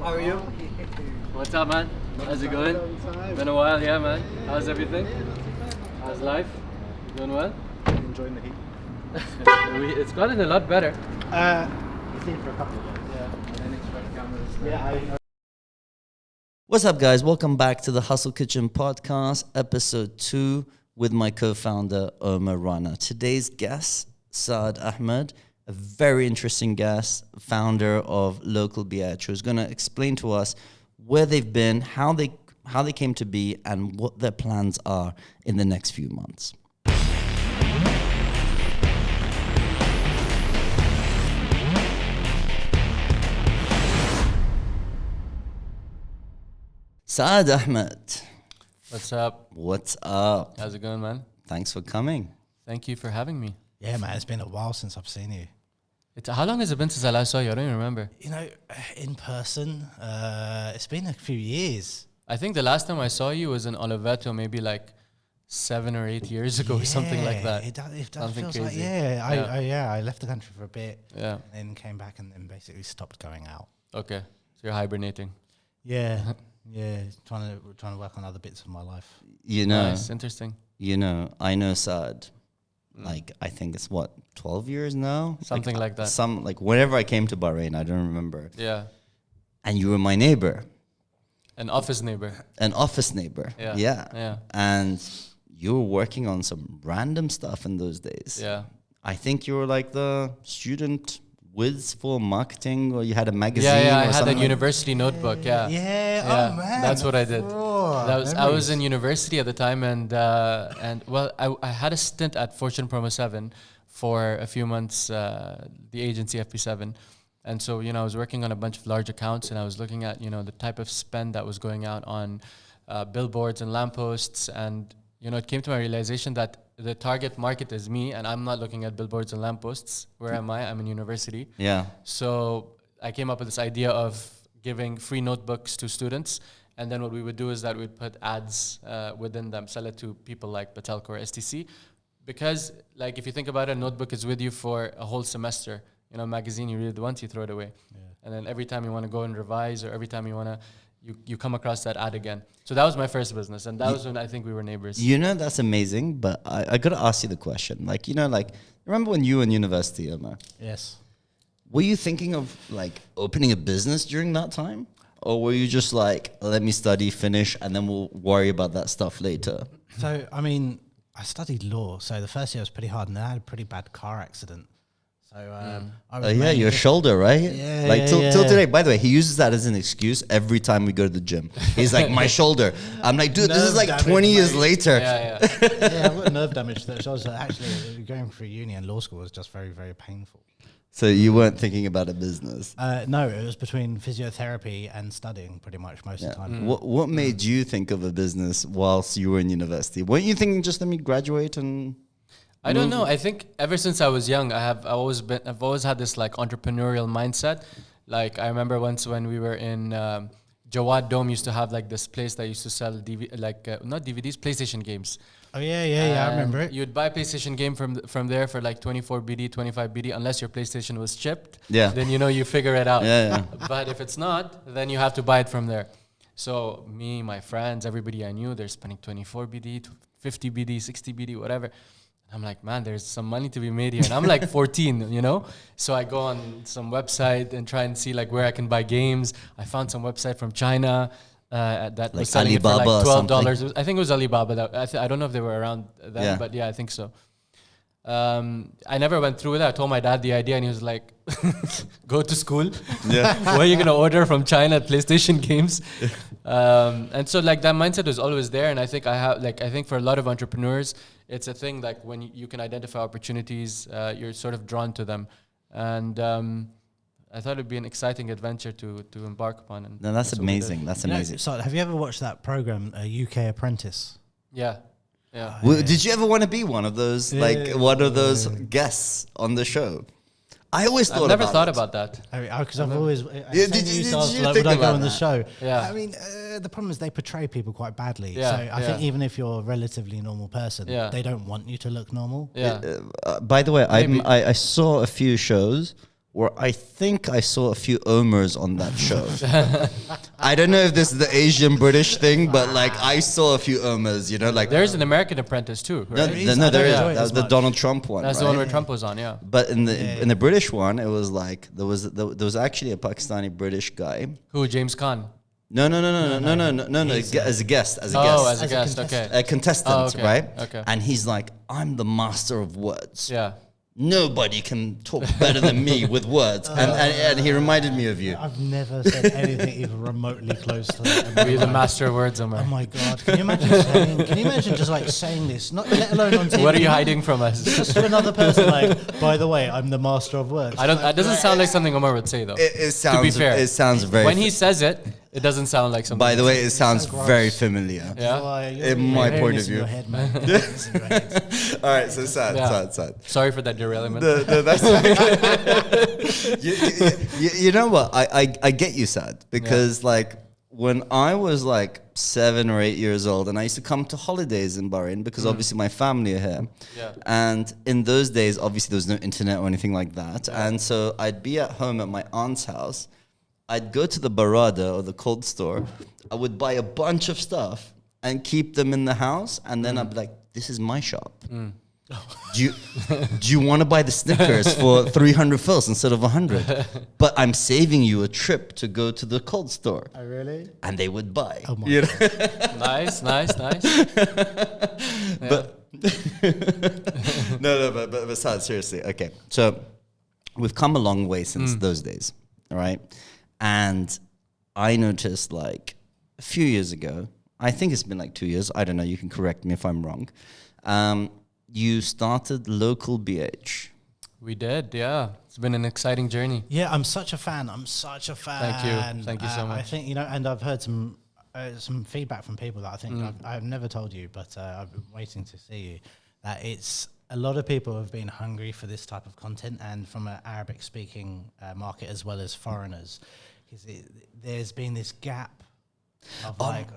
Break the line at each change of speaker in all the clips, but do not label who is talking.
How are you?
What's up, man? How's it going? Been a while, yeah, man. How's everything? How's life? Doing well?
Enjoying the heat.
It's gotten a lot better.
You've seen for a couple of days.
Yeah, and extra cameras.
Yeah,
What's up, guys? Welcome back to the Hustle Kitchen podcast, episode 2, with my co-founder, Omer Rana. Today's guest, Saad Ahmed, a very interesting guest, founder of LocalBh, who's going to explain to us where they've been, how they came to be, and what their plans are in the next few months. Saad Ahmed.
What's up?
What's up?
How's it going, man?
Thanks for coming.
Thank you for having me.
yeah, man. It's been a while since I've seen you.
How long has it been since I last saw you? I don't even remember.
You know, in person, it's been a few years.
I think the last time I saw you was in Oliveto, maybe like 7 or 8 years ago or something like that.
It does
Something
feels like,
crazy.
I left the country for a bit,
Yeah.
and then came back and then basically stopped going out.
Okay. So you're hibernating.
Yeah, yeah, trying to work on other bits of my life.
You know,
Nice. Interesting.
I know Saad. Like, I think it's 12 years now?
Something like that.
Whenever I came to Bahrain, I don't remember.
Yeah.
And you were my neighbor,
An office neighbor.
an office neighbor.
Yeah. Yeah.
And you were working on some random stuff in those days.
Yeah.
I think you were like the student whiz for marketing, or you had a magazine.
Yeah,
or
I had a
something.
university notebook. Yeah.
Yeah, oh man,
that's what I did.
Oh,
I was in university at the time, and well, I had a stint at Fortune Promo 7 for a few months, the agency FP7, and so I was working on a bunch of large accounts, and I was looking at the type of spend that was going out on billboards and lampposts, and it came to my realization that the target market is me, and I'm not looking at billboards and lampposts. Where am I? I'm in university.
Yeah.
So I came up with this idea of giving free notebooks to students. And then what we would do is that we'd put ads within them, sell it to people like Batelco or STC. Because like if you think about it, a notebook is with you for a whole semester. A magazine, you read it once, you throw it away. Yeah. And then every time you want to go and revise, or every time you want to, you come across that ad again. So that was my first business. And that was when I think we were neighbors.
That's amazing. But I got to ask you the question. Remember when you were in university, Omer?
Yes.
Were you thinking of opening a business during that time? Or were you just let me study, finish, and then we'll worry about that stuff later?
So, I mean, I studied law. So the first year was pretty hard, and then I had a pretty bad car accident. So, I was
Your shoulder, right?
Yeah,
till today. By the way, he uses that as an excuse every time we go to the gym. He's like, my shoulder. I'm like, dude, this is
Nerve
20
damage,
years
mate.
later.
Yeah.
yeah, I've got nerve damage. So I was actually going through uni and law school was just very, very painful.
So you weren't thinking about a business?
No, it was between physiotherapy and studying pretty much most of the time.
What made you think of a business whilst you were in university? Weren't you thinking just let me graduate and...
I don't know. I think ever since I was young, I've always had this entrepreneurial mindset. Like I remember once when we were in Jawad Dome, used to have this place that used to sell not DVDs, PlayStation games.
Oh yeah, I remember it.
You'd buy a PlayStation game from there for 24 BD, 25 BD, unless your PlayStation was chipped.
Yeah.
Then you figure it out.
Yeah.
But if it's not, then you have to buy it from there. So me, my friends, everybody I knew, they're spending 24 BD, 50 BD, 60 BD, whatever. I'm like, man, there's some money to be made here. And I'm 14, So I go on some website and try and see where I can buy games. I found some website from China that was selling
Alibaba
it for
$12.
I think it was Alibaba. I don't know if they were around then, but yeah, I think so. I never went through with it. I told my dad the idea, and he was like, "Go to school.
Yeah.
Where are you gonna order from China PlayStation games?" And so that mindset was always there. And I think I think for a lot of entrepreneurs, it's a thing when you can identify opportunities, you're sort of drawn to them. And I thought it'd be an exciting adventure to embark upon. And
that's amazing. That's amazing.
So have you ever watched that program, UK Apprentice?
Yeah. Yeah.
Did you ever want to be one of those, one of those guests on the show? I always thought
I've never thought about that.
Because I've always...
Did you think
would I go
about
on the
that?
show?
Yeah.
I mean, the problem is they portray people quite badly.
Yeah,
So I think even if you're a relatively normal person,
Yeah.
they don't want you to look normal.
Yeah.
By the way,
Maybe.
I saw a few shows where I think I saw a few Omers on that show. I don't know if this is the Asian British thing, but like I saw a few Omers, you know, like
There's an American Apprentice too, right?
no, there is.
enjoy it
That was
as
the
much.
Donald Trump one.
That's
right?
the one where Trump was on, yeah.
But in the British one, it was like there was actually a Pakistani British guy.
Who, James Khan?
No, as a guest,
As
guest,
a guest, okay.
a contestant,
Oh, okay,
right?
okay.
And he's like, I'm the master of words.
Yeah.
Nobody can talk better than me with words. And he reminded me of you.
I've never said anything even remotely close to that. in my
Be the
life.
master of words, Omer.
Oh my God! Can you imagine just like saying this? Not let alone on TV.
What are you hiding from us?
Just to another person, like, by the way, I'm the master of words.
I don't. That doesn't sound like something Omer would say, though.
It sounds,
to be fair,
it sounds very.
when he says it, it doesn't sound like something.
by the way, it sounds
gross.
very familiar.
Yeah.
Why, you're
In my
hearing
point
this
of
in your
view.
head, man. This in your head.
All right, so sad.
Sorry for that derailment.
You know what? I get you, Saad, because like when I was like 7 or 8 years old, and I used to come to holidays in Bahrain because obviously my family are here.
Yeah.
And in those days, obviously there was no internet or anything like that. And so I'd be at home at my aunt's house. I'd go to the Barada or the cold store. I would buy a bunch of stuff and keep them in the house. And then I'd be like, this is my shop. Do you want to buy the Snickers for 300 fils instead of 100? But I'm saving you a trip to go to the cold store.
Oh, really?
And they would buy.
Oh my
You know?
Nice.
But but Saad, seriously, okay. So we've come a long way since those days, all right? And I noticed like a few years ago, I think it's been like 2 years, I don't know, you can correct me if I'm wrong. You started LocalBh.
We did, yeah. It's been an exciting journey.
Yeah, I'm such a fan.
Thank you so much.
I think, you know, and I've heard some feedback from people that I think I've never told you, but I've been waiting to see you, that it's a lot of people have been hungry for this type of content, and from an Arabic speaking market as well as foreigners, because there's been this gap of like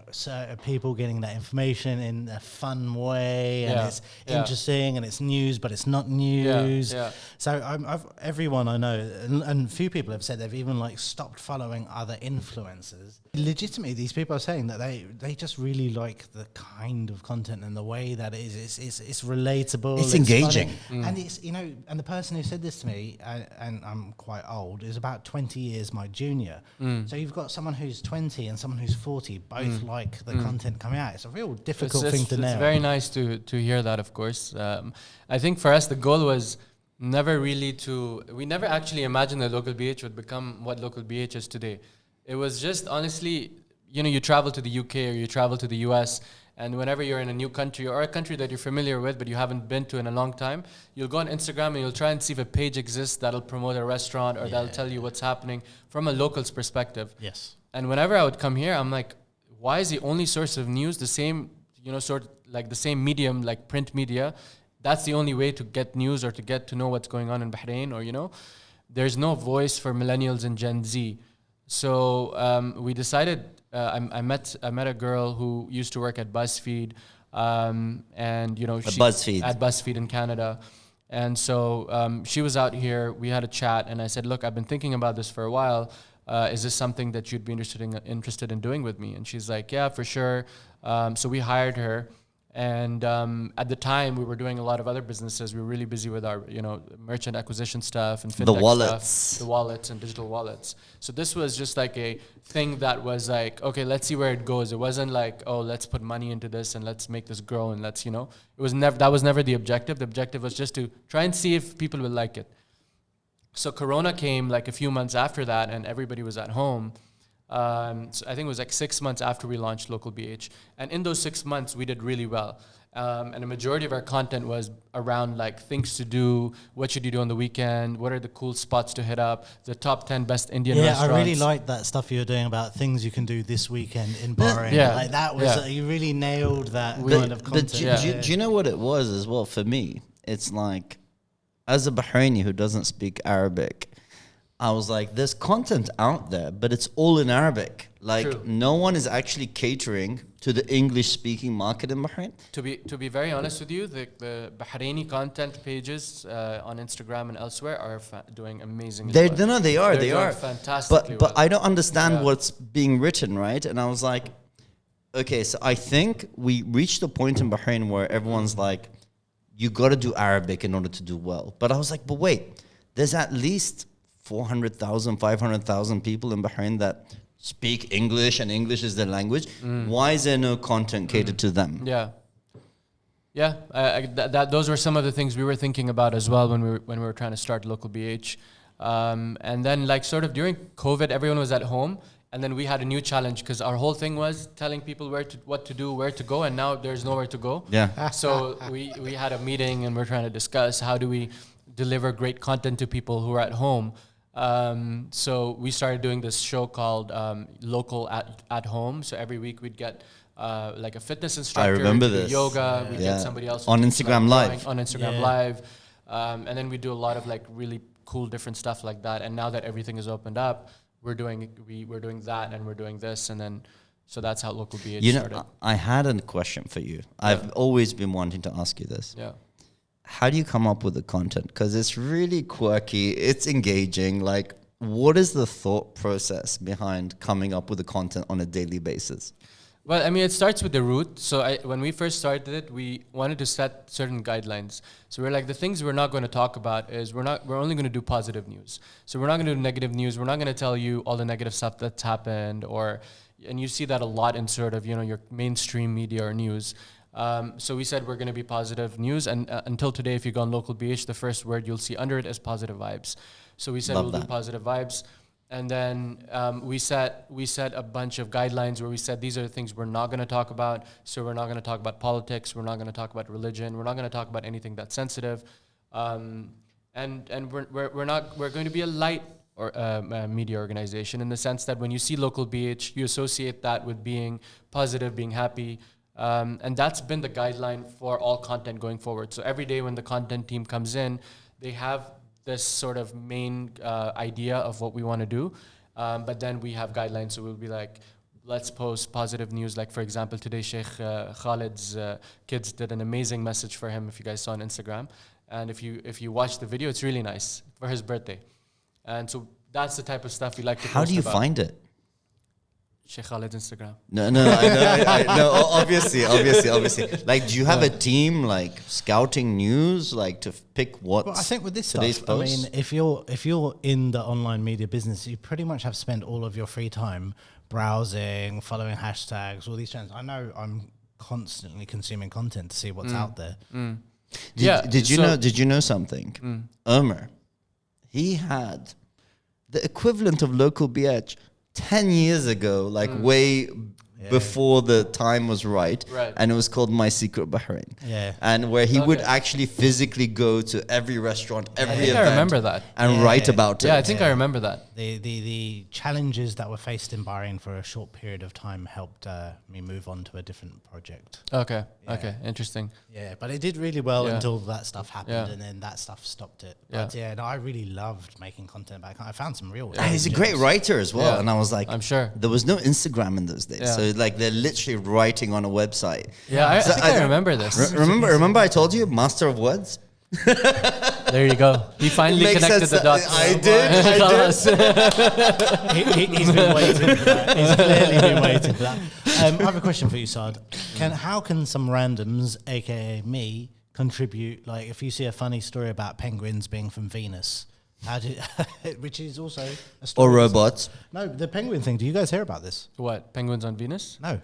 people getting that information in a fun way, and it's interesting and it's news, but it's not news. So everyone I know, and few people have said they've even like stopped following other influencers. Legitimately, these people are saying that they just really like the kind of content and the way that it is. It's relatable.
It's engaging.
And it's, you know, and the person who said this to me, and I'm quite old, is about 20 years my junior. So you've got someone who's 20 and someone who's 40, both like the content coming out. It's a real difficult thing to nail.
It's very nice to hear that, of course. I think for us, the goal was we never actually imagined that LocalBh would become what LocalBh is today. It was just, honestly, you know, you travel to the UK or you travel to the US, and whenever you're in a new country or a country that you're familiar with but you haven't been to in a long time, you'll go on Instagram and you'll try and see if a page exists that'll promote a restaurant or that'll tell you what's happening from a local's perspective.
Yes.
And whenever I would come here, I'm like, why is the only source of news the same, you know, sort of like the same medium, like print media? That's the only way to get news or to get to know what's going on in Bahrain, or, you know, there's no voice for millennials and Gen Z. So we decided, I met a girl who used to work at BuzzFeed, and, you know, at BuzzFeed in Canada. And so she was out here, we had a chat, and I said, look, I've been thinking about this for a while. Is this something that you'd be interested in doing with me? And she's like, yeah, for sure. So we hired her. And at the time, we were doing a lot of other businesses. We were really busy with our, you know, merchant acquisition stuff and fintech stuff, the wallets and digital wallets. So this was just like a thing that was like, okay, let's see where it goes. It wasn't like, oh, let's put money into this and let's make this grow and let's, you know, that was never the objective. The objective was just to try and see if people will like it. So Corona came like a few months after that, and everybody was at home. So I think it was like 6 months after we launched LocalBh. And in those 6 months, we did really well. And a majority of our content was around like things to do, what should you do on the weekend, what are the cool spots to hit up, the top 10 best Indian restaurants.
I really liked that stuff you were doing about things you can do this weekend in Bahrain. Like that was, you really nailed that kind of content.
But do you know what it was as well for me? It's like, as a Bahraini who doesn't speak Arabic, I was like, there's content out there, but it's all in Arabic. Like
True.
no one is actually catering to the English-speaking market in Bahrain.
To be very honest with you, the Bahraini content pages on Instagram and elsewhere are doing amazing.
They are.
They're
They
doing
are.
fantastically
But
well.
I don't understand
Yeah.
what's being written, right? And I was like, okay, so I think we reached a point in Bahrain where everyone's like, you got to do Arabic in order to do well. But I was like, but wait, there's at least 400,000, 500,000 people in Bahrain that speak English and English is their language. Why is there no content catered to them?
Yeah, yeah. Those were some of the things we were thinking about as well when we were trying to start Local BH. And then like sort of during COVID, everyone was at home, and then we had a new challenge because our whole thing was telling people what to do, where to go, and now there's nowhere to go.
Yeah.
So we had a meeting and we're trying to discuss how do we deliver great content to people who are at home. So we started doing this show called Local at Home. So every week we'd get like a fitness instructor.
I remember
to do
this.
yoga. We'd get somebody else
on
who does,
Instagram
like,
Live.
drawing on Instagram
Yeah.
Live. And then we do a lot of like really cool different stuff like that. And now that everything is opened up, we're doing that and we're doing this, and then so that's how Local BH
You know,
started.
I had a question for you. I've always been wanting to ask you this.
Yeah.
How do you come up with the content? Because it's really quirky, it's engaging. Like, what is the thought process behind coming up with the content on a daily basis?
Well, I mean, it starts with the root. So when we first started it, we wanted to set certain guidelines. So we're like, the things we're not going to talk about is we're only going to do positive news. So we're not going to do negative news. We're not going to tell you all the negative stuff that's happened, and you see that a lot in sort of, your mainstream media or news. So we said we're going to be positive news, and until today, if you go on Local BH, the first word you'll see under it is positive vibes. So we said we'll do positive vibes. And then we set a bunch of guidelines where we said these are the things we're not going to talk about. So we're not going to talk about politics. We're not going to talk about religion. We're not going to talk about anything that's sensitive. And we're going to be a light media organization in the sense that when you see Local BH, you associate that with being positive, being happy. And that's been the guideline for all content going forward. So every day when the content team comes in, they have this sort of main idea of what we want to do. But then we have guidelines. So we'll be like, let's post positive news. Like, for example, today Sheikh Khalid's kids did an amazing message for him, if you guys saw on Instagram. And if you watch the video, it's really nice for his birthday. And so that's the type of stuff we like to post.
How do you
about.
find it?
Sheikh Khalid's Instagram.
No, I know, obviously. Like, do you have a team like scouting news, like to pick what?
Well, I think with this
today's
stuff, I
post?
mean, if you're in the online media business, you pretty much have spent all of your free time browsing, following hashtags, all these trends. I know I'm constantly consuming content to see what's out there.
Did you know something? Omer, he had the equivalent of Local BH 10 years ago, like way before the time was right. And it was called My Secret Bahrain.
Yeah.
And where he would actually physically go to every restaurant, every event.
I remember that.
And write about it.
Yeah, I think I remember that.
The challenges that were faced in Bahrain for a short period of time helped me move on to a different project.
Okay, interesting.
Yeah, but it did really well until that stuff happened,
Yeah.
and then that stuff stopped it.
Yeah.
But no, I really loved making content back. I found some real.
And he's a great writer as well.
Yeah.
And I was like,
I'm sure.
there was no Instagram in those days.
Yeah.
So like they're literally writing on a website.
Yeah, I
So
think I remember this.
Remember I told you, Master of Words?
There you go. He finally
Makes
connected
sense.
the dots.
I did.
He's been waiting for that. He's clearly been waiting for that. I have a question for you, Saad. How can some randoms, aka me, contribute? Like, if you see a funny story about penguins being from Venus, which is also a story.
Or robots.
No, the penguin thing. Do you guys hear about this?
What? Penguins on Venus?
No.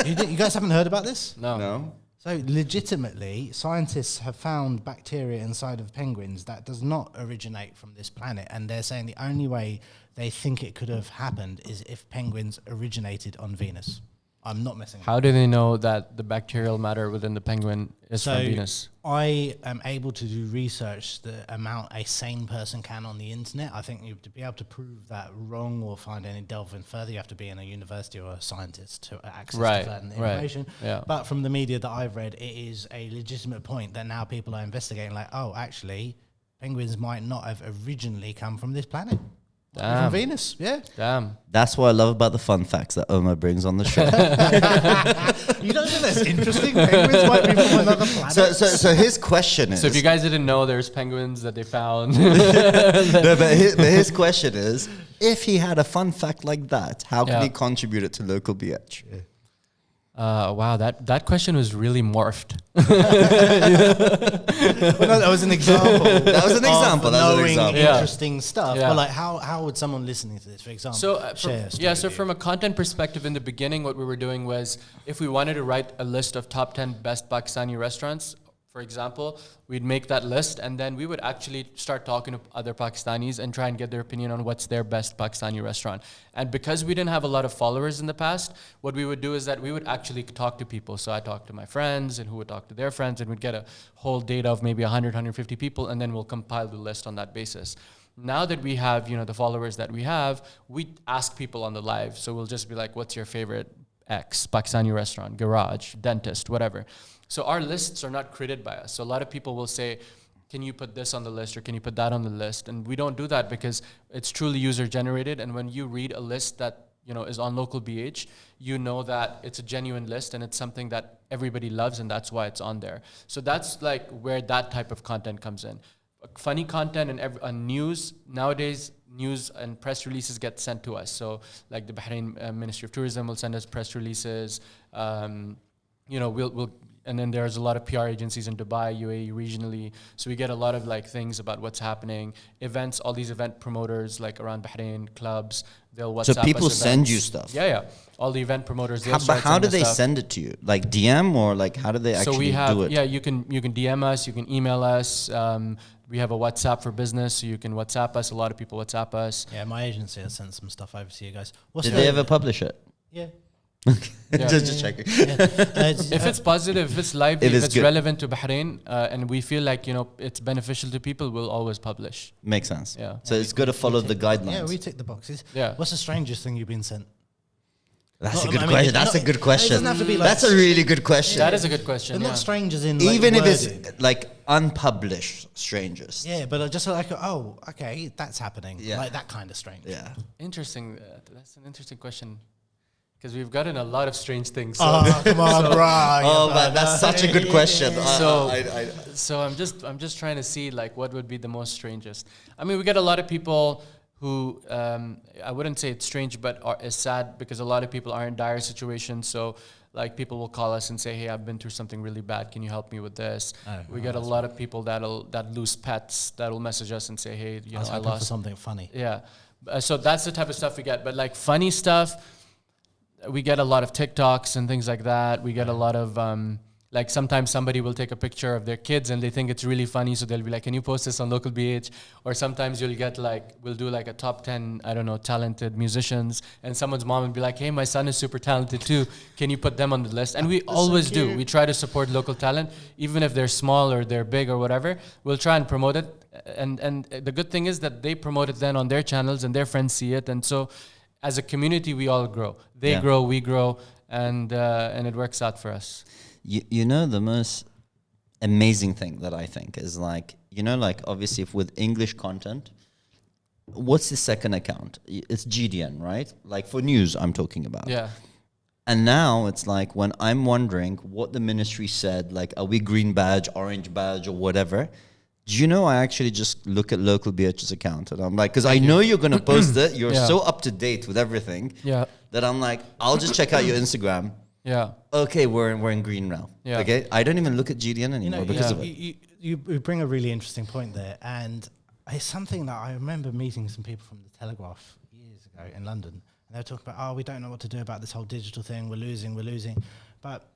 You guys haven't heard about this?
No.
So legitimately, scientists have found bacteria inside of penguins that does not originate from this planet, and they're saying the only way they think it could have happened is if penguins originated on Venus. I'm not messing.
How do they know that the bacterial matter within the penguin is from Venus?
I am able to do research the amount a sane person can on the internet. I think you to be able to prove that wrong or find any delving further, you have to be in a university or a scientist to access to that information.
Yeah.
But from the media that I've read, it is a legitimate point that now people are investigating. Like, oh, actually, penguins might not have originally come from this planet. From Venus, yeah.
Damn.
That's what I love about the fun facts that Omer brings on the show.
You don't think that's interesting? Penguins might be from another planet.
So his question is...
So if you guys didn't know, there's penguins that they found.
No, but his question is, if he had a fun fact like that, how can he contribute it to LocalBh?
Wow, that question was really morphed.
Well, no, that was an example.
That was an example.
Of
that was an
knowing
example.
interesting stuff.
Yeah.
But like, how would someone listening to this, for example, share a story
so
with
from a content perspective, in the beginning, what we were doing was, if we wanted to write a list of top 10 best Pakistani restaurants, for example, we'd make that list, and then we would actually start talking to other Pakistanis and try and get their opinion on what's their best Pakistani restaurant. And because we didn't have a lot of followers in the past, what we would do is that we would actually talk to people. So I talked to my friends, and who would talk to their friends, and we'd get a whole data of maybe 100, 150 people, and then we'll compile the list on that basis. Now that we have, the followers that we have, we ask people on the live. So we'll just be like, what's your favorite X Pakistani restaurant, garage, dentist, whatever. So our lists are not created by us. So a lot of people will say, can you put this on the list, or can you put that on the list? And we don't do that because it's truly user generated. And when you read a list that is on LocalBh, you know that it's a genuine list and it's something that everybody loves, and that's why it's on there. So that's like where that type of content comes in. Funny content and news, nowadays news and press releases get sent to us. So like the Bahrain Ministry of Tourism will send us press releases. We'll and then there's a lot of PR agencies in Dubai, UAE, regionally. So we get a lot of like things about what's happening, events, all these event promoters like around Bahrain, clubs, they'll WhatsApp us.
So people
events.
send you stuff?
Yeah. All the event promoters.
But how do they send it to you? Like DM, or like how do they actually do it?
Yeah, you can DM us, you can email us. We have a WhatsApp for business, so you can WhatsApp us. A lot of people WhatsApp us.
Yeah, my agency has sent some stuff over to you guys.
Did they ever publish it?
Yeah.
Just checking.
If it's positive, if it's lively, if it's relevant to Bahrain, and we feel like it's beneficial to people, we'll always publish.
Makes sense.
Yeah.
So it's got to follow the guidelines.
Yeah, we tick the boxes.
Yeah.
What's the strangest thing you've been sent?
That's a good question. That's a good question.
It doesn't have to be like
That's a really good question.
That is a good question.
But not strangers in like
even if
worded.
it's like unpublished strangers.
Yeah, but just like, oh, okay, that's happening.
Yeah.
Like that kind of strange.
Yeah.
Interesting. That's an interesting question. Because we've gotten a lot of strange things. So
Oh, come on, bro.
Oh man, that's such a good question.
So I'm just trying to see like what would be the most strangest. I mean, we get a lot of people who I wouldn't say it's strange, but is sad because a lot of people are in dire situations. So like people will call us and say, "Hey, I've been through something really bad. Can you help me with this?" We get a lot of people that lose pets that'll message us and say, "Hey, I lost
for something funny."
Yeah, so that's the type of stuff we get. But like funny stuff, we get a lot of TikToks and things like that. We get a lot of like sometimes somebody will take a picture of their kids and they think it's really funny, so they'll be like, "Can you post this on LocalBh?" Or sometimes you'll get like, we'll do like a top 10, I don't know, talented musicians, and someone's mom will be like, "Hey, my son is super talented too. Can you put them on the list?" And we always do. We try to support local talent, even if they're small or they're big or whatever. We'll try and promote it. And the good thing is that they promote it then on their channels and their friends see it. And so as a community, we all grow. They grow, we grow, and it works out for us.
The most amazing thing that I think is like, like obviously if with English content, what's the second account? It's GDN, right? Like for news I'm talking about.
Yeah.
And now it's like when I'm wondering what the ministry said, like are we green badge, orange badge or whatever, do you know I actually just look at LocalBh's account and I'm like, because I know you're going to post it. You're so up to date with everything that I'm like, I'll just check out your Instagram.
Yeah.
Okay, we're in green now.
Yeah.
Okay, I don't even look at GDN anymore because of it.
You bring a really interesting point there, and it's something that I remember meeting some people from the Telegraph years ago in London, and they were talking about, we don't know what to do about this whole digital thing. We're losing. But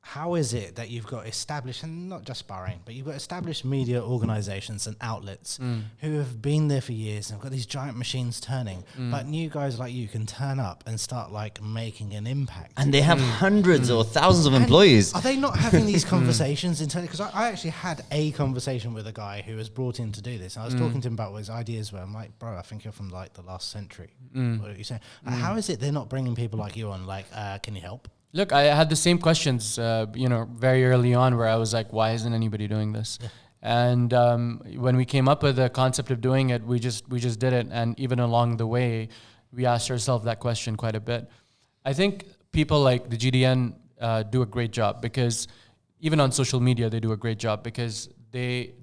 how is it that you've got established, and not just Bahrain, but you've got established media organizations and outlets who have been there for years and have got these giant machines turning, but new guys like you can turn up and start like making an impact.
And they have hundreds or thousands of employees.
Are they not having these conversations internally? Because I actually had a conversation with a guy who was brought in to do this. And I was talking to him about his ideas where I'm like, bro, I think you're from like the last century. What are you saying? How is it they're not bringing people like you on? Like, can you help?
Look, I had the same questions, very early on where I was like, why isn't anybody doing this? Yeah. And when we came up with the concept of doing it, we just did it. And even along the way, we asked ourselves that question quite a bit. I think people like the GDN do a great job, because even on social media, they do a great job, because they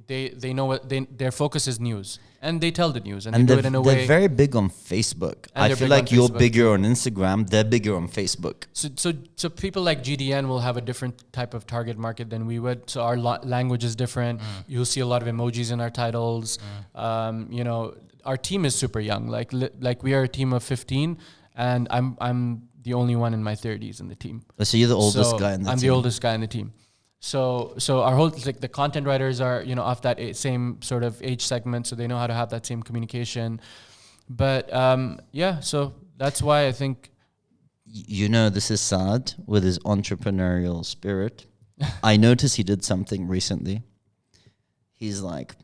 know what their focus is news, and they tell the news, and they do it in a way.
They're very big on Facebook. I feel like you're bigger on Instagram. They're bigger on Facebook.
So people like GDN will have a different type of target market than we would. So our language is different. You'll see a lot of emojis in our titles. You know, our team is super young. Like we are a team of 15, and I'm the only one in my 30s in the team.
So you're the oldest guy in the team.
I'm the oldest guy in the team. So our whole, like, the content writers are, you know, of that same sort of age segment, so they know how to have that same communication. But yeah, so that's why I think,
you know, this is Saad with his entrepreneurial spirit. I noticed he did something recently. He's like,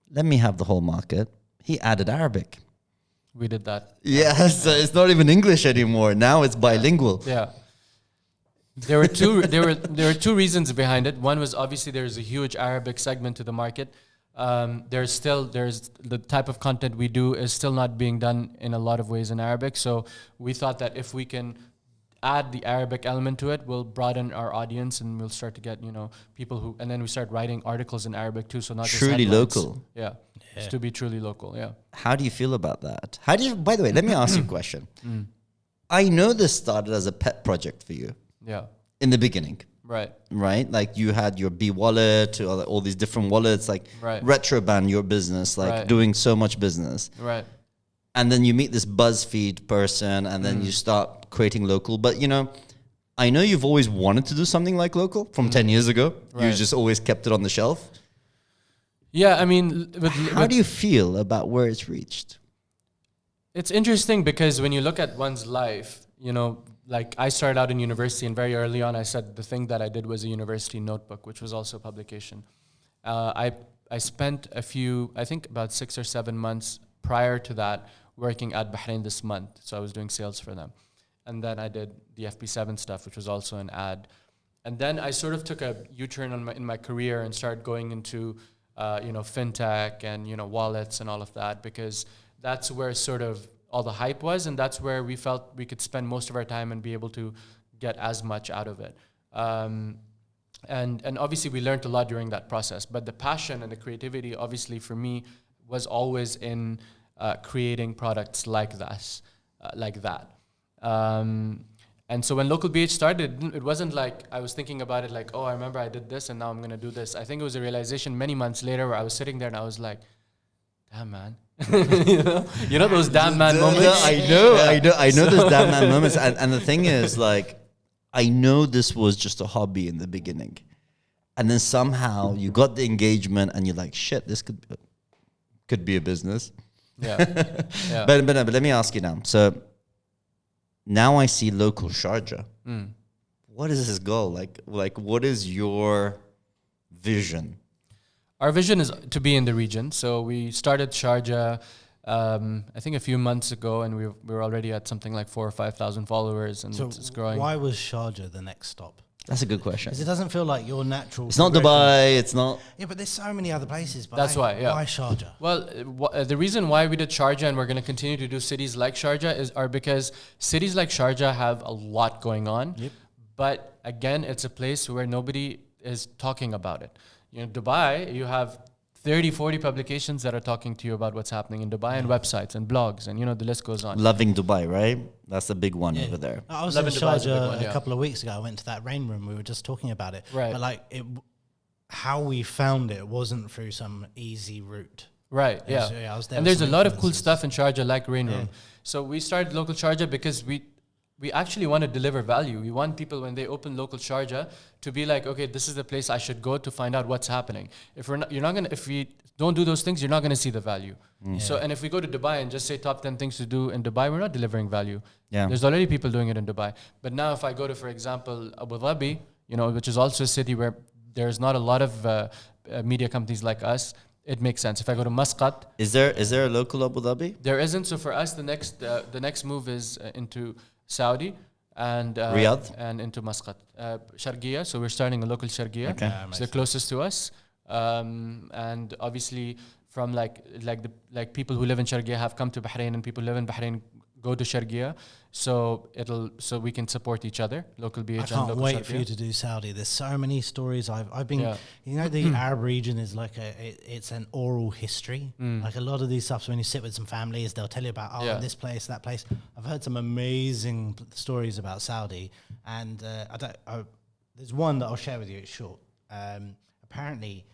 let me have the whole market. He added Arabic.
we did that.
Yeah, so it's not even English anymore. Now it's bilingual.
Yeah. There were two reasons behind it. One was, obviously there's a huge Arabic segment to the market. There's the type of content we do is still not being done in a lot of ways in Arabic. So we thought that if we can add the Arabic element to it, we'll broaden our audience, and we'll start to get, you know, people who, and then we start writing articles in Arabic too. So not
truly
just
local.
Yeah. It's to be truly local. Yeah.
How do you feel about that? How do you, by the way, let me ask you a question. I know this started as a pet project for you.
Yeah.
In the beginning.
Right.
Right? Like you had your B wallet, all these different wallets, like Retroban, your business, like doing so much business.
Right.
And then you meet this BuzzFeed person, and then you start creating local. But, you know, I know you've always wanted to do something like local from 10 years ago. Right. You just always kept it on the shelf.
Yeah, I mean...
How do you feel about where it's reached?
It's interesting because when you look at one's life, you know, like I started out in university, and very early on I said the thing that I did was a university notebook, which was also a publication. I spent I think about 6 or 7 months prior to that working at Bahrain This Month. So I was doing sales for them. And then I did the FP7 stuff, which was also an ad. And then I sort of took a U-turn in my career and started going into you know, fintech and, you know, wallets and all of that, because that's where sort of all the hype was, and that's where we felt we could spend most of our time and be able to get as much out of it. And obviously we learned a lot during that process, but the passion and the creativity, obviously for me, was always in creating products like that. And so when LocalBh started, it wasn't like I was thinking about it like, oh, I remember I did this and now I'm going to do this. I think it was a realization many months later where I was sitting there and I was like, damn, man. you know those damn man moments?
I know those damn man moments. And the thing is, like, I know this was just a hobby in the beginning. And then somehow you got the engagement and you're like, shit, this could be a business.
Yeah.
But let me ask you now. So now I see local Sharjah. What is this goal? Like what is your vision?
Our vision is to be in the region. So we started Sharjah, I think a few months ago, and we were already at something like 4,000 or 5,000 followers, and so it's growing.
Why was Sharjah the next stop?
That's a good question.
Because it doesn't feel like your natural...
It's not Dubai, it's not...
Yeah, but there's so many other places. But
that's why, yeah.
Why Sharjah?
Well, the reason why we did Sharjah and we're going to continue to do cities like Sharjah are because cities like Sharjah have a lot going on. Yep. But again, it's a place where nobody is talking about it. You know, Dubai, you have 30, 40 publications that are talking to you about what's happening in Dubai, and websites and blogs, and, you know, the list goes on.
Loving Dubai, right? That's the big one over there.
I was in Sharjah a couple of weeks ago. I went to that rain room. We were just talking about it.
Right.
But like how we found it wasn't through some easy route.
Right, yeah.
I was there,
and there's a lot of cool stuff in Sharjah, like rain room. So we started Local Sharjah because we actually want to deliver value. We want people, when they open Local Sharjah, to be like, okay, this is the place I should go to find out what's happening. If we don't do those things, you're not going to see the value. So, and if we go to Dubai and just say top 10 things to do in Dubai, we're not delivering value. Yeah. There's already people doing it in Dubai. But now if I go to, for example, Abu Dhabi, you know, which is also a city where there's not a lot of media companies like us, it makes sense. If I go to Muscat,
is there a local Abu Dhabi?
There isn't. So for us, the next move is into Saudi and
Riyadh
and into Muscat, Sharjah. So we're starting a local Sharjah.
Okay.
It's the closest to us. and obviously from like people who live in Sharjah have come to Bahrain, and people who live in Bahrain go to Sharjah, so we can support each other. Local BH
I
and
can't
local
wait
Sharjah.
for you to do Saudi. There's so many stories I've been.
Yeah.
You know, the Arab region is like it's an oral history. Like a lot of these stuffs, when you sit with some families, they'll tell you about this place, that place. I've heard some amazing stories about Saudi, and there's one that I'll share with you. It's short. Apparently,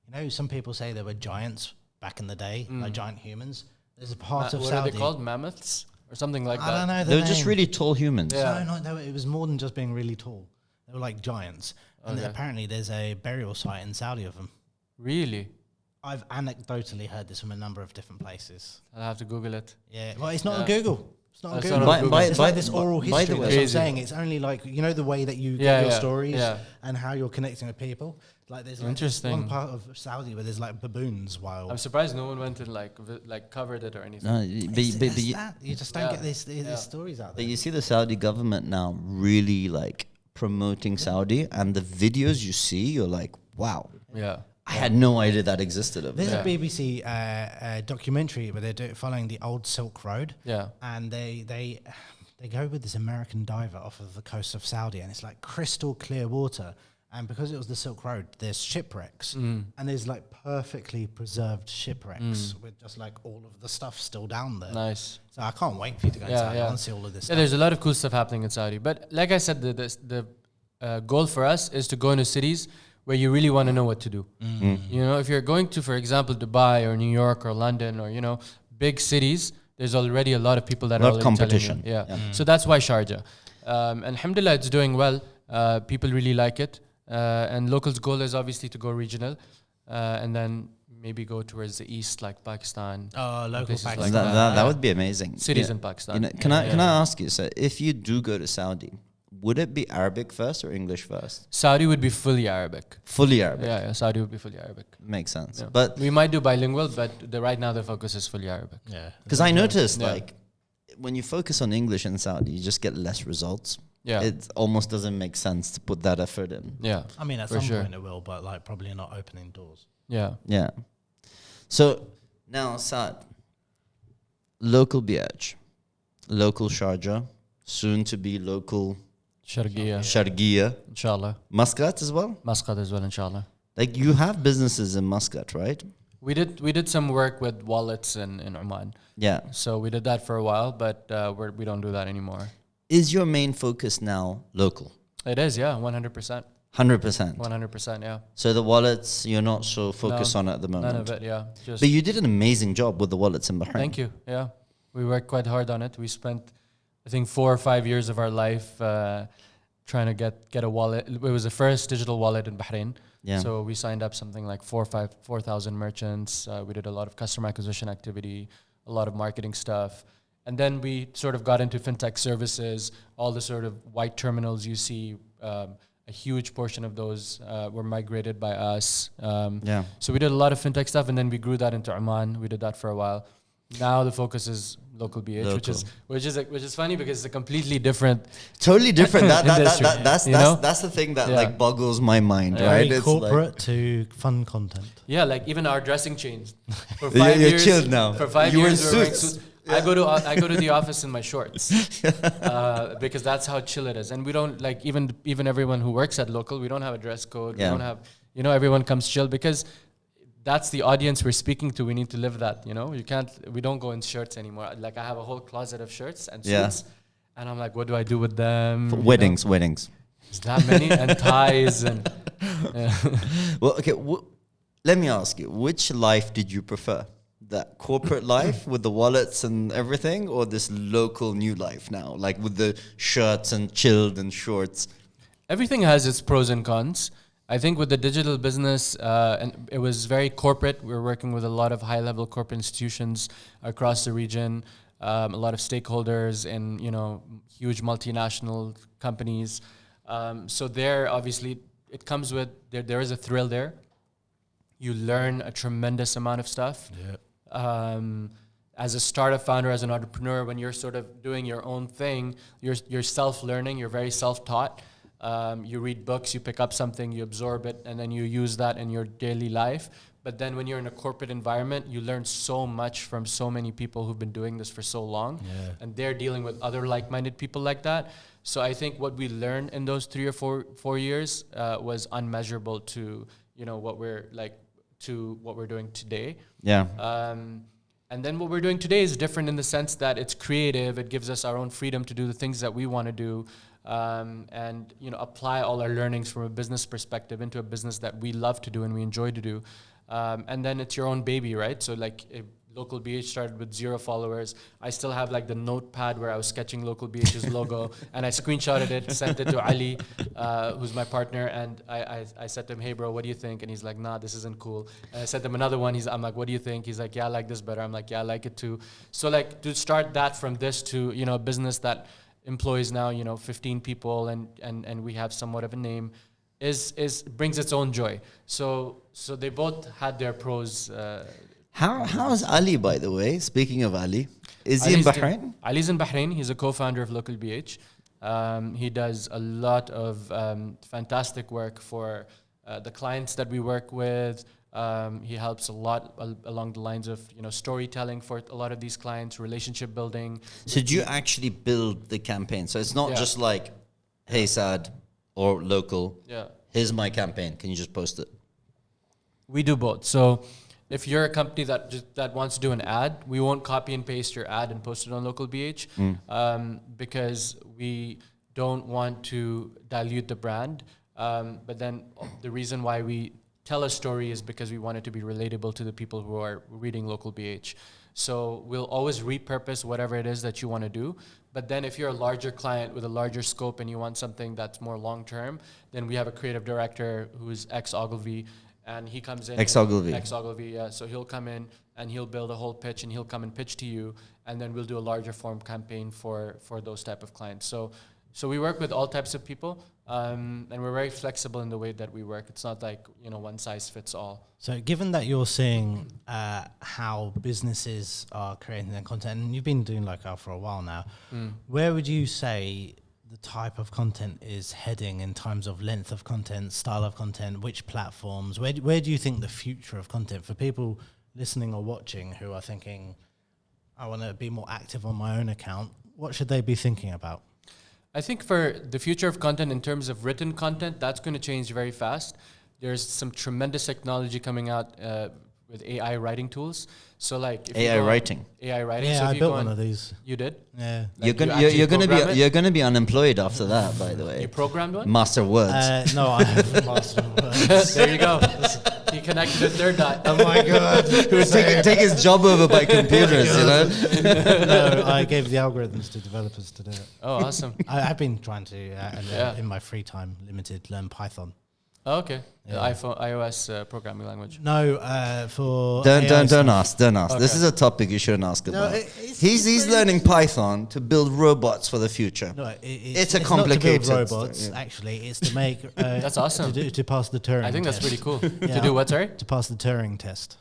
you know, some people say there were giants back in the day, like giant humans. There's a part of
what
Saudi.
are they called? Mammoths or something like that?
I don't know.
They were just really tall humans.
Yeah.
No, it was more than just being really tall. They were like giants. And apparently there's a burial site in Saudi of them.
Really?
I've anecdotally heard this from a number of different places.
I'll have to Google it.
Yeah, well, it's not on Google. It's not on
It's
Google.
not on Google.
It's like this oral
by
history.
the way-
That's what I'm
Crazy.
saying. It's only like, you know, the way that you get your stories
yeah.
and how you're connecting with people. Like there's like this
Interesting.
one part of Saudi where there's like baboons wild.
I'm surprised no one went and like covered it or anything.
No,
You just don't get these stories out
but
there.
you see the Saudi government now really like promoting Saudi, and the videos you see, you're like, wow.
Yeah.
I had no idea that existed over
There's
there.
a BBC documentary where they're following the old Silk Road.
Yeah.
And they go with this American diver off of the coast of Saudi, and it's like crystal clear water. And because it was the Silk Road, there's shipwrecks, and there's like perfectly preserved shipwrecks with just like all of the stuff still down there.
Nice.
So I can't wait for you to go inside and see all of this
Yeah,
stuff.
there's a lot of cool stuff happening in Saudi. But like I said, the goal for us is to go into cities where you really want to know what to do. You know, if you're going to, for example, Dubai or New York or London or, you know, big cities, there's already a lot of people that are
A lot of
already telling
competition.
you. Yeah. So that's why Sharjah. And alhamdulillah, it's doing well. People really like it. And locals' goal is obviously to go regional, and then maybe go towards the east, like Pakistan.
Local
places like
Pakistan.
That would be amazing.
Cities
Yeah.
in Pakistan.
You know, can I ask you, so if you do go to Saudi, would it be Arabic first or English first?
Saudi would be fully Arabic.
Fully Arabic.
Yeah, Saudi would be fully Arabic.
Makes sense.
Yeah.
But
we might do bilingual, but right now the focus is fully Arabic.
Yeah.
because I noticed,
Yeah.
like, when you focus on English in Saudi, you just get less results.
Yeah.
It almost doesn't make sense to put that effort in.
Yeah.
I mean, at
For
some
sure.
point it will, but like probably not opening doors.
Yeah.
Yeah. So now, Saad, local BH, local Sharjah, soon to be local
Sharjah.
Sharjah,
Inshallah.
Muscat as well.
Muscat as well, inshallah.
Like, you have businesses in Muscat, right?
We did some work with wallets in Oman.
Yeah.
So we did that for a while, but we don't do that anymore.
Is your main focus now local?
It is, yeah, 100%.
100%.
100%, yeah.
So the wallets you're not so focused on at the moment.
None of it, yeah. Just
But you did an amazing job with the wallets in Bahrain.
thank you, yeah. We worked quite hard on it. We spent, I think, 4 or 5 years of our life trying to get a wallet. It was the first digital wallet in Bahrain.
Yeah.
So we signed up something like 4,000 merchants. We did a lot of customer acquisition activity, a lot of marketing stuff. And then we sort of got into fintech services, all the sort of white terminals you see. A huge portion of those were migrated by us.
Yeah.
So we did a lot of fintech stuff, and then we grew that into Oman. We did that for a while. Now the focus is local BH, which is funny because it's a completely different.
Totally different.
Industry,
That's the thing that like boggles my mind, right?
Very
It's
corporate to fun content.
Yeah, like even our dressing changed. For
You're
5 years,
chilled now.
For 5
You were
years,
in
we were wearing
suits.
suits. I go to the office in my shorts because that's how chill it is. And we don't like even everyone who works at local. We don't have a dress code.
Yeah.
We don't have everyone comes chill because that's the audience we're speaking to. We need to live that. We don't go in shirts anymore. Like I have a whole closet of shirts and suits, and I'm like, what do I do with them?
Weddings.
There's that many and ties and.
Well, okay. Let me ask you, which life did you prefer? That corporate life with the wallets and everything, or this local new life now, like with the shirts and chilled and shorts?
Everything has its pros and cons. I think with the digital business, and it was very corporate. We were working with a lot of high-level corporate institutions across the region, a lot of stakeholders in huge multinational companies. So there, obviously, it comes with there is a thrill there. You learn a tremendous amount of stuff.
Yeah.
As a startup founder, as an entrepreneur, when you're sort of doing your own thing, you're self-learning. You're very self-taught. You read books, you pick up something, you absorb it, and then you use that in your daily life. But then when you're in a corporate environment, you learn so much from so many people who've been doing this for so long.
Yeah.
And they're dealing with other like-minded people like that. So I think what we learned in those 3 or 4 years was unmeasurable to, what we're like, to what we're doing today.
Yeah.
And then what we're doing today is different in the sense that it's creative. It gives us our own freedom to do the things that we want to do, and apply all our learnings from a business perspective into a business that we love to do and we enjoy to do. And then it's your own baby, right? So like if LocalBh started with 0 followers. I still have like the notepad where I was sketching LocalBh's logo, and I screenshotted it, sent it to Ali, who's my partner, and I said to him, "Hey bro, what do you think?" And he's like, "Nah, this isn't cool." And I said to him another one. I'm like, "What do you think?" He's like, "Yeah, I like this better." I'm like, "Yeah, I like it too." So like to start that from this to a business that employs now 15 people and we have somewhat of a name is brings its own joy. So they both had their pros.
How is Ali, by the way? Speaking of Ali, is he in Bahrain?
Ali's in Bahrain. He's a co-founder of LocalBh. He does a lot of fantastic work for the clients that we work with. He helps a lot along the lines of storytelling for a lot of these clients, relationship building.
So do you actually build the campaign? So it's not just like, "Hey Saad," or local.
Yeah.
"Here's my campaign. Can you just post it?"
We do both. So if you're a company that wants to do an ad, we won't copy and paste your ad and post it on LocalBh, because we don't want to dilute the brand. But then the reason why we tell a story is because we want it to be relatable to the people who are reading LocalBh. So we'll always repurpose whatever it is that you want to do. But then if you're a larger client with a larger scope and you want something that's more long-term, then we have a creative director who's ex-LocalBh, and he comes in. Ex-LocalBh, yeah. So he'll come in and he'll build a whole pitch and he'll come and pitch to you, and then we'll do a larger form campaign for those type of clients. So we work with all types of people, and we're very flexible in the way that we work. It's not like one size fits all.
So given that you're seeing how businesses are creating their content, and you've been doing Local for a while now, where would you say the type of content is heading in terms of length of content, style of content, which platforms? Where do you think the future of content, for people listening or watching who are thinking, I want to be more active on my own account, what should they be thinking about?
I think for the future of content in terms of written content, that's going to change very fast. There's some tremendous technology coming out with AI writing tools. So like if
AI writing.
Yeah,
so
I built one of these.
You did?
Yeah.
You're gonna be unemployed after that, by the way.
You programmed one?
Master words.
No, I haven't mastered words.
There you go. He connected the third dot.
Oh my God.
Take his job over by computers,
No, I gave the algorithms to developers to do it.
Oh, awesome.
I've been trying to, in my free time, limited, learn Python.
Oh, okay.
Yeah.
The iOS programming language.
No, for
Don't
stuff.
ask.
Okay.
This is a topic you shouldn't ask about.
it's
He's learning Python to build robots for the future.
No,
it's a
not
complicated
to build robots.
story, yeah.
Actually, it's to make.
That's awesome.
To pass the Turing.
I think that's
test.
pretty cool.
Yeah.
To do what, sorry?
To pass the Turing test.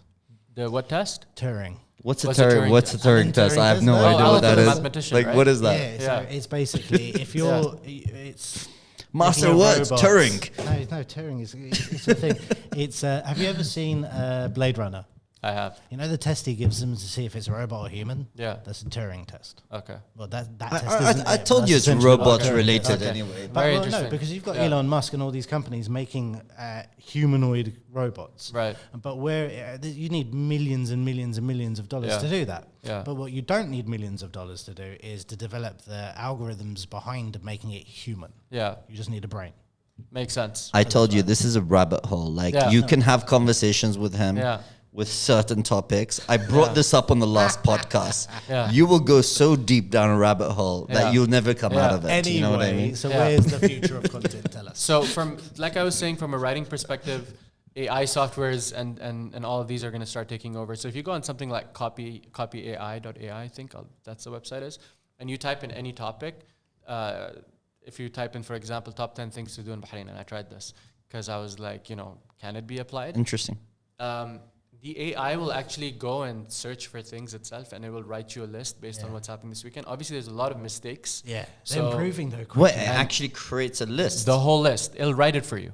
The what test?
Turing.
What's a
What's a
Turing?
Turing
What's a
test?
Turing test? I have no
Oh,
idea
I'll
what
look
that
at the
is.
mathematician,
Like,
right?
what is that?
Yeah, so
Yeah.
it's basically if you're, it's
Master
making a
words,
robot-
Turing.
No, Turing is it's a thing. It's have you ever seen Blade Runner?
I have.
You know the test he gives them to see if it's a robot or human?
Yeah.
That's a Turing test.
Okay.
Well, that test isn't
I
it,
told
but
you
that's
it's
essentially
robots
what Turing
related
is.
anyway.
But
Very
well, no,
interesting.
because you've got
Yeah.
Elon Musk and all these companies making humanoid robots.
Right.
But where you need millions and millions and millions of dollars
Yeah.
to do that.
Yeah.
But what you don't need millions of dollars to do is to develop the algorithms behind making it human.
Yeah.
You just need a brain.
Makes sense.
I told you this is a rabbit hole. Like
Yeah.
you can have conversations with him
Yeah.
with certain topics. I brought this up on the last podcast.
Yeah.
You will go so deep down a rabbit hole
Yeah.
that you'll never come
Yeah.
out of it.
Anyway,
You know what I mean?
so
Yeah.
where's the future of content? Tell us.
So from, like I was saying, from a writing perspective, AI softwares and all of these are going to start taking over. So if you go on something like copyai.ai, I think that's the website is, and you type in any topic, if you type in, for example, top 10 things to do in Bahrain, and I tried this because I was like, can it be applied?
Interesting.
The AI will actually go and search for things itself, and it will write you a list based on what's happening this weekend. Obviously, there's a lot of mistakes.
Yeah,
So
they're improving though.
What,
quickly.
it actually creates a list.
the whole list, it'll write it for you.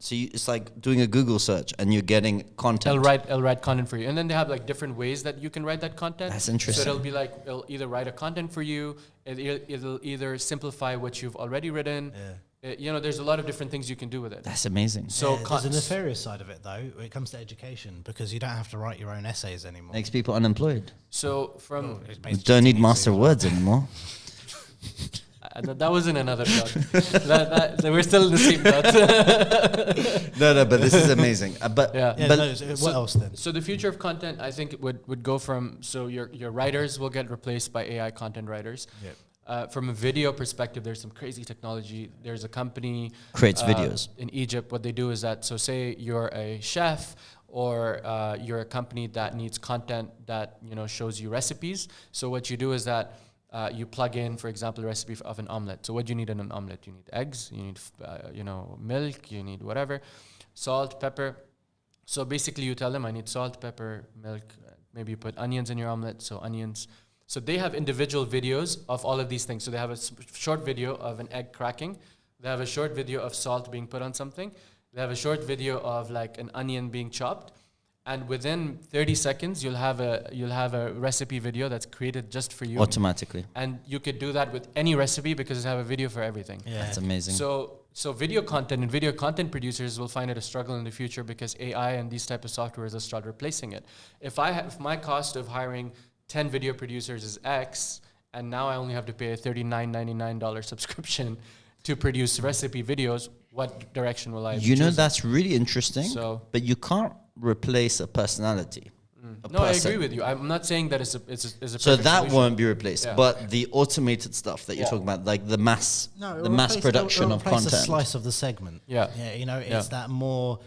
So it's like doing a Google search and you're getting content.
It'll write content for you, and then they have like different ways that you can write that content.
That's interesting.
So it'll be like it'll either write a content for you, it'll either simplify what you've already written. You know, there's a lot of different things you can do with it.
That's amazing.
So
there's a nefarious side of it though when it comes to education, because you don't have to write your own essays anymore.
Makes people unemployed.
So from
We don't need master words anymore.
that wasn't another dot. We're still in the same dot.
No, but this is amazing. But
What else then?
So the future of content, I think, would go from, so your writers will get replaced by AI content writers.
Yep.
From a video perspective, there's some crazy technology. There's a company
creates videos
in Egypt. What they do is that, so say you're a chef or you're a company that needs content that, you know, shows you recipes. So what you do is that you plug in, for example, a recipe of an omelet. So what do you need in an omelet? You need eggs, you need milk, you need whatever, salt, pepper. So basically you tell them, I need salt, pepper, milk. Maybe you put onions in your omelet, so onions. So they have individual videos of all of these things. So they have a short video of an egg cracking. They have a short video of salt being put on something. They have a short video of like an onion being chopped. And within 30 seconds, you'll have a recipe video that's created just for you.
automatically.
And you could do that with any recipe because they have a video for everything.
Yeah.
That's amazing.
So video content and video content producers will find it a struggle in the future because AI and these type of softwares will start replacing it. If my cost of hiring 10 video producers is X, and now I only have to pay a $39.99 subscription to produce recipe videos, what direction will I
You know,
choose?
that's really interesting,
So-
but you can't replace a personality. A
No, I
person.
agree with you. I'm not saying that it's a
So
perfect
that
solution.
won't be replaced,
Yeah.
but the automated stuff that you're talking about, like the mass production of
A
content.
slice of the segment.
Yeah.
Yeah, you know, it's that more.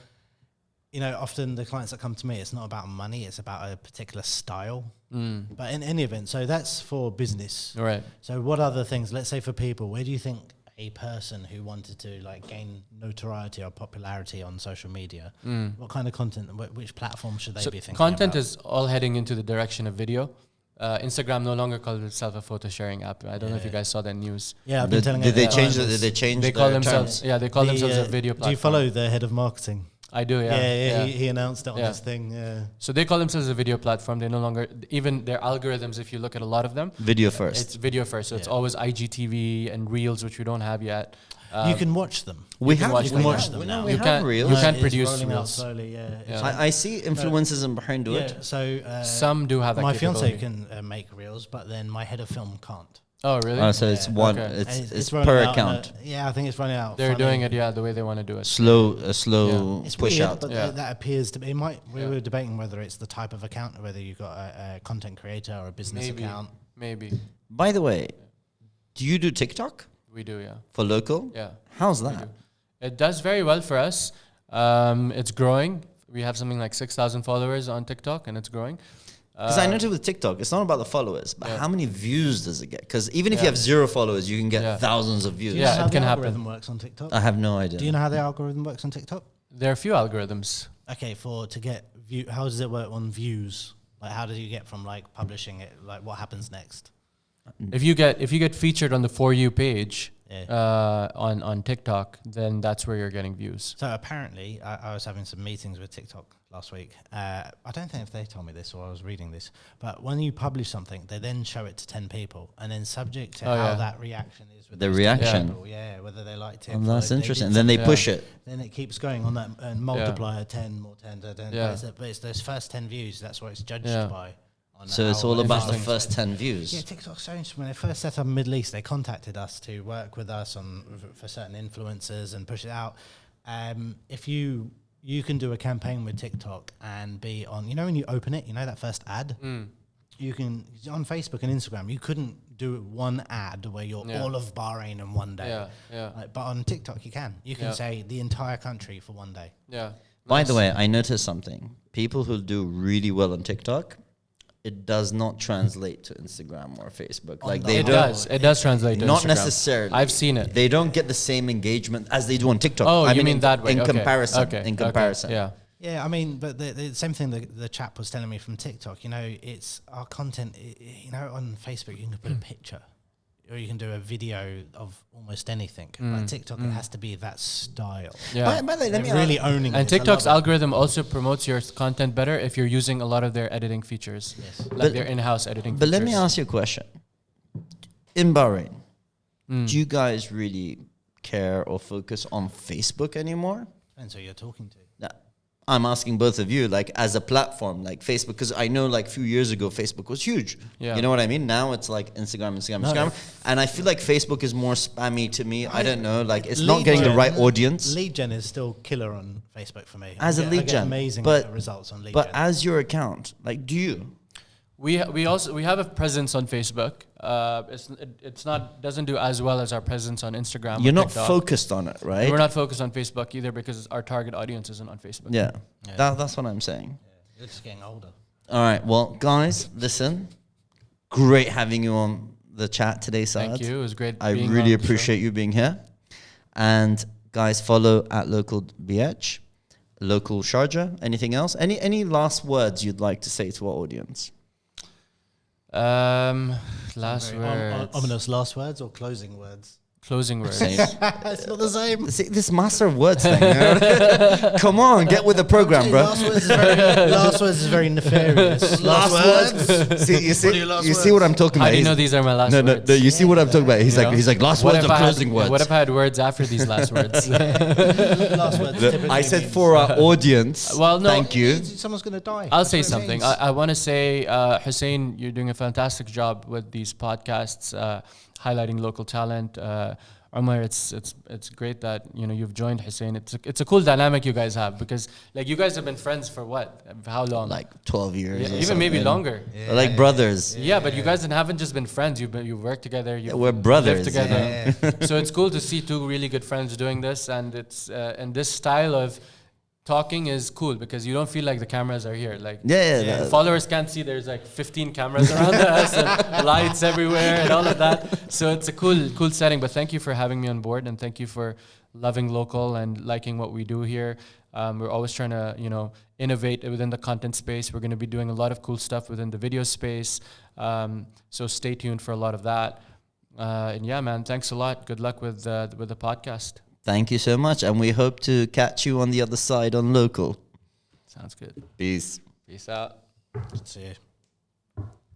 You know, often the clients that come to me, it's not about money; it's about a particular style. But in any event, so that's for business.
Right.
So what other things? Let's say for people, where do you think a person who wanted to like gain notoriety or popularity on social media, what kind of content, which platform should they be thinking
Content
about?
is all heading into the direction of video. Instagram no longer calls itself a photo sharing app. I don't know if you guys saw that news.
Yeah, I've been telling
Did they
you
change
that.
Did they change
They
their
call
terms?
themselves themselves a video platform.
Do you follow the head of marketing?
I do, yeah.
He announced it on
Yeah.
this thing. Yeah.
So they call themselves a video platform. They no longer, even their algorithms, if you look at a lot of them,
Video first.
it's video first. So it's
Yeah.
always IGTV and Reels, which we don't have yet.
You can watch them.
We
can
have
watch
You
them.
can
Yeah.
watch them
We
now.
know we
You
have
can't-
reels.
you can't
It's
produce
rolling out
reels.
slowly. Yeah.
Yeah.
I see influencers in Bahrain do it.
So
Some do have that
my fiance
capability.
can make reels, but then my head of film can't.
Oh, really?
So it's
Yeah.
one.
Okay.
It's,
And
it's
running
per
out on
account.
yeah, I think it's running out.
They're
funding.
doing it, the way they want to do it.
Slow
It's
push
weird,
out.
but
Yeah.
that appears to be. It might. We
Yeah.
were debating whether it's the type of account, whether you've got a content creator or a business account.
Maybe.
By the way, do you do TikTok
We do, yeah.
for local?
Yeah.
How's
We
that?
do. It does very well for us. It's growing. We have something like 6,000 followers on TikTok, and it's growing.
Because I noticed with TikTok, it's not about the followers, but
Yeah.
how many views does it get? Because even if you
Yeah.
have 0 followers, you can get
Yeah.
thousands of views.
Do you know
Yeah,
how
it
the
can happen.
algorithm works on TikTok?
I have no idea.
Do you know how the algorithm works on TikTok?
There are a few algorithms.
Okay, to get view, how does it work on views? Like, how do you get from like publishing it? Like, what happens next?
If you get featured on the For You page
Yeah.
on TikTok, then that's where you're getting views.
So apparently, I was having some meetings with TikTok last week. I don't think if they told me this or I was reading this, but when you publish something, they then show it to 10 people, and then subject to how that reaction is with
The
those 10
reaction.
people, whether they liked it.
Oh, that's
followed,
interesting.
did
Then they
Yeah.
push it.
then it keeps going on that and multiplier 10 more 10 to 10.
Yeah.
But it's those first 10 views. That's what it's judged
Yeah.
by. On
So it's
how
all about the
Interesting.
first 10 views.
Yeah, TikTok's so interesting. When they first set up in the Middle East, they contacted us to work with us on for certain influencers and push it out. If you can do a campaign with TikTok and be on, you know, when you open it, you know that first ad, you can on Facebook and Instagram. You couldn't do one ad where you're all of Bahrain in one day.
Yeah.
But on TikTok, you can. You can say the entire country for one day.
Yeah.
By the way, I noticed something. People who do really well on TikTok, it does not translate to Instagram or Facebook. Like they
It
don't.
does. It does translate to
Not
Instagram.
necessarily.
I've seen it.
They don't get the same engagement as they do on TikTok.
Oh,
I
you mean
in,
that way?
in
Okay.
comparison.
Okay.
In
Okay.
comparison.
Yeah.
Yeah, I mean, but the same thing the chap was telling me from TikTok, it's our content, on Facebook, you can put a picture or you can do a video of almost anything. Like TikTok, it has to be that style.
Yeah.
By the way,
They're really owning
And
it. I
TikTok's
love it.
algorithm also promotes your content better if you're using a lot of their editing features,
Yes.
like their in-house editing
But
features.
let me ask you a question. In Bahrain, do you guys really care or focus on Facebook anymore?
Depends who you're talking to.
No, I'm asking both of you, like as a platform, like Facebook, because I know like a few years ago, Facebook was huge.
Yeah.
You know what I mean? Now it's like Instagram. And I feel like Facebook is more spammy to me. I don't know, like it's not getting the right audience.
Lead gen is still killer on Facebook for me.
As a lead gen,
amazing
but-
results on lead
But
gen.
as your account, like do you?
We have a presence on Facebook. It's not doesn't do as well as our presence on Instagram.
You're
or
not
TikTok.
focused on it, right?
We're not focused on Facebook either because our target audience isn't on Facebook.
Yeah,
Yeah.
that's what I'm saying.
You're just getting older.
All right, well, guys, listen, great having you on the chat today, Saad.
Thank you. It was great.
I
being
really
on the show.
appreciate you being here. And guys, follow at LocalBh, Local Sharjah. Anything else? Any last words you'd like to say to our audience?
Last
Very
words.
ominous last words or closing words?
Closing words.
It's not the same.
See, this master of words thing. Come on, get with the program, bro.
Last words is very nefarious.
Last words. See, you
What are your
see,
last
you see what I'm talking
How
about.
do you know
He's-
these are my last
no,
words?
you see what I'm talking about. He's
You
like,
know?
he's like last
What
words
if
or
I had-
closing words.
What if I had words after these last words?
Last words. typically
I said
means-
for our audience.
Well, no.
Thank you.
Someone's going to die.
I'll
That's
say
what it
something.
means.
I want to say, Hussain, you're doing a fantastic job with these podcasts, highlighting local talent. Omer, it's great that you've joined Hussain. It's a cool dynamic you guys have because like you guys have been friends for what? How long?
Like 12 years.
Yeah,
or
even maybe
something.
longer.
We're like brothers.
Yeah, but you guys haven't just been friends. You worked together. You
We're brothers.
together. So it's cool to see two really good friends doing this, and it's and this style of talking is cool because you don't feel like the cameras are here. Like
Yeah.
followers can't see there's like 15 cameras around us and lights everywhere and all of that. So it's a cool setting. But thank you for having me on board and thank you for loving local and liking what we do here. We're always trying to innovate within the content space. We're going to be doing a lot of cool stuff within the video space. So stay tuned for a lot of that. And yeah, man, thanks a lot. Good luck with the podcast.
Thank you so much. And we hope to catch you on the other side on Local.
Sounds good.
Peace.
Peace out.
Good to see you.